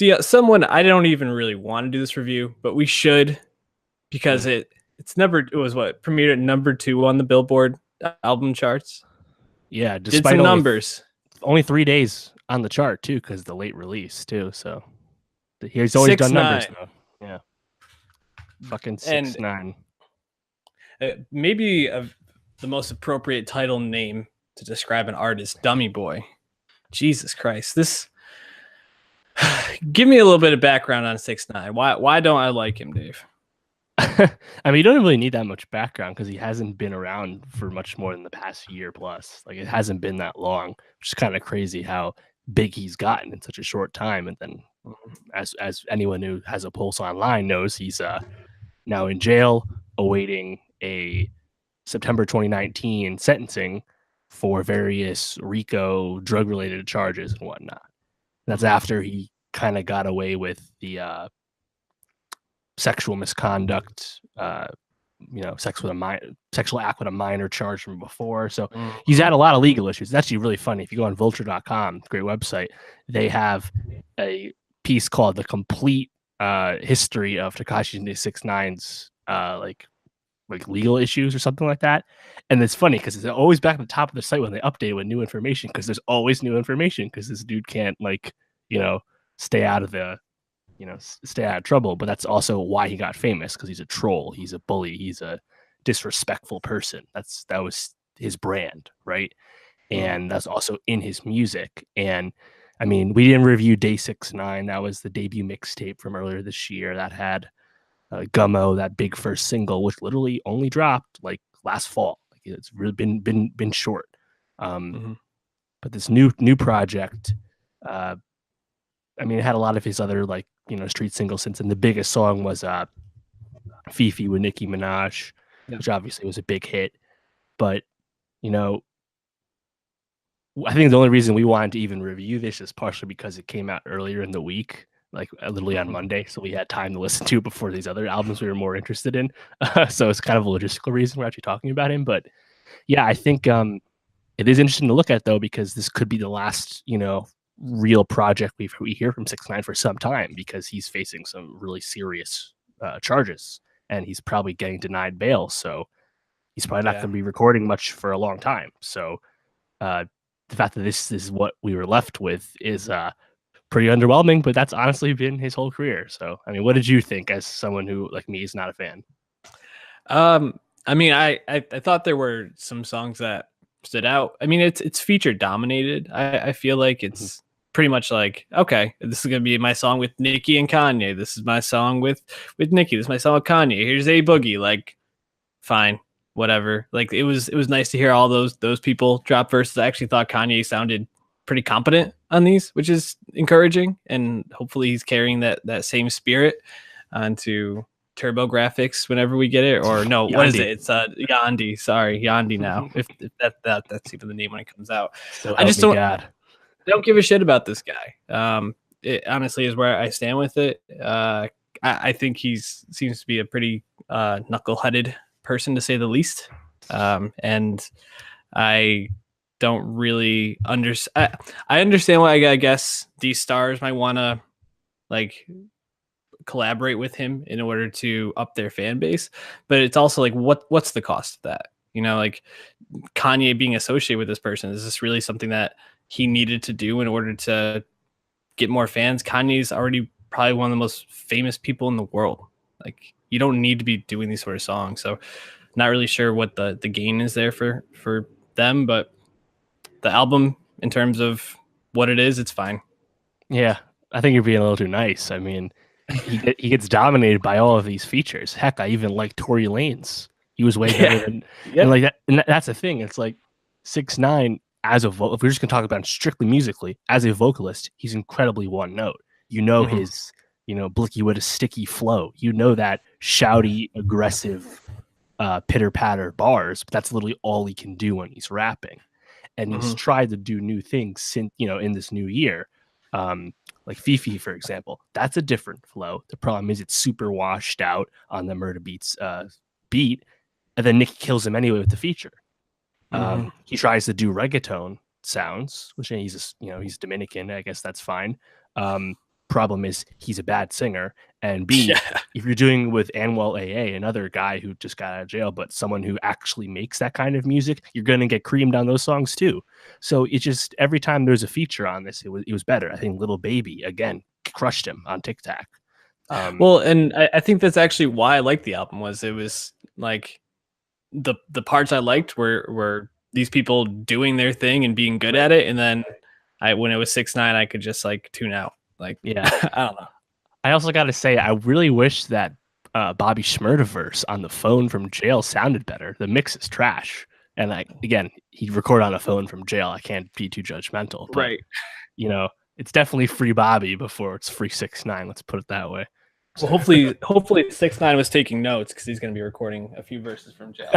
So yeah, someone I don't even really want to do this review, but we should because it was what premiered at number 2 on the Billboard album charts. Yeah, Did despite some numbers. only 3 days on the chart too, because the late release too. So he's always done 6ix9ine. numbers though. Yeah, fucking And 6ix9ine. maybe the most appropriate title name to describe an artist, Dummy Boy. Jesus Christ, this. Give me a little bit of background on 6ix9ine. Why don't I like him, Dave? I mean, you don't really need that much background because he hasn't been around for much more than the past year plus. Like, it hasn't been that long, which is kind of crazy how big he's gotten in such a short time. And then, as anyone who has a pulse online knows, he's now in jail awaiting a September 2019 sentencing for various RICO drug-related charges and whatnot. That's after he kind of got away with the sexual misconduct, sexual act with a minor charge from before. So he's had a lot of legal issues. It's actually really funny. If you go on vulture.com, great website, they have a piece called The Complete History of Tekashi 6ix9ine's like legal issues or something like that. And it's funny because it's always back at the top of the site when they update with new information, because there's always new information because this dude can't stay out of trouble. But that's also why he got famous, because he's a troll, he's a bully, he's a disrespectful person. That was his brand, right? And that's also in his music. And I mean, we didn't review Day 6ix9ine. That was the debut mixtape from earlier this year that had Gummo, that big first single, which literally only dropped like last fall. Like, it's really been short. But this new project, I mean, it had a lot of his other street singles since, and the biggest song was Fifi with Nicki Minaj, which obviously was a big hit. But I think the only reason we wanted to even review this is partially because it came out earlier in the week, like literally on Monday, so we had time to listen to it before these other albums we were more interested in. So it's kind of a logistical reason we're actually talking about him. But yeah, I think it is interesting to look at, though, because this could be the last real project we hear from 6ix9ine for some time, because he's facing some really serious charges and he's probably getting denied bail, so he's probably not going to be recording much for a long time. So the fact that this is what we were left with is pretty underwhelming, but that's honestly been his whole career. So, I mean, what did you think as someone who, like me, is not a fan? I mean, I thought there were some songs that stood out. I mean, it's feature dominated. I feel like it's pretty much like, okay, this is gonna be my song with Nicki and Kanye. This is my song with Nicki. This is my song with Kanye. Here's A Boogie. Like, fine, whatever. Like, it was nice to hear all those people drop verses. I actually thought Kanye sounded pretty competent on these, which is encouraging, and hopefully he's carrying that same spirit onto Turbo Graphics whenever we get it. Or no, Yandi. What is it? It's Yandi. Sorry, Yandi now. if that's even the name when it comes out. So I just don't give a shit about this guy. It honestly is where I stand with it. I think seems to be a pretty knuckleheaded person, to say the least. And I don't really understand. I understand why I guess these stars might want to like collaborate with him in order to up their fan base, but it's also like, what's the cost of that? Like Kanye being associated with this person, is this really something that he needed to do in order to get more fans? Kanye's already probably one of the most famous people in the world. Like, you don't need to be doing these sort of songs. So not really sure what the gain is there for them, but the album, in terms of what it is, it's fine. Yeah, I think you're being a little too nice. I mean, he gets dominated by all of these features. Heck, I even like Tory Lanez. He was way better than and like that. And that's the thing. It's like 6ix9ine as a if we're just gonna talk about him strictly musically, as a vocalist, he's incredibly one note. His Blicky with a sticky flow. That shouty, aggressive, pitter patter bars. But that's literally all he can do when he's rapping. And he's tried to do new things since in this new year. Like Fifi, for example, that's a different flow. The problem is it's super washed out on the Murder Beats beat, and then Nicki kills him anyway with the feature. He tries to do reggaeton sounds, which he's Dominican. I guess that's fine. problem is he's a bad singer, and B, Yeah. if you're doing with Anwell AA, another guy who just got out of jail, but someone who actually makes that kind of music, you're going to get creamed on those songs too. So it just, every time there's a feature on this, it was better. I think Little Baby again crushed him on TikTok. Well, and I think that's actually why I liked the album. It was like the parts I liked were these people doing their thing and being good at it, and then when it was 6ix9ine, I could just like tune out. Like, yeah, I don't know. I also got to say, I really wish that Bobby Shmurda on the phone from jail sounded better. The mix is trash. And again, he recorded on a phone from jail. I can't be too judgmental, but Right. you know, it's definitely free Bobby before it's free 6ix9ine. Let's put it that way. Well, hopefully 6ix9ine was taking notes because he's going to be recording a few verses from jail.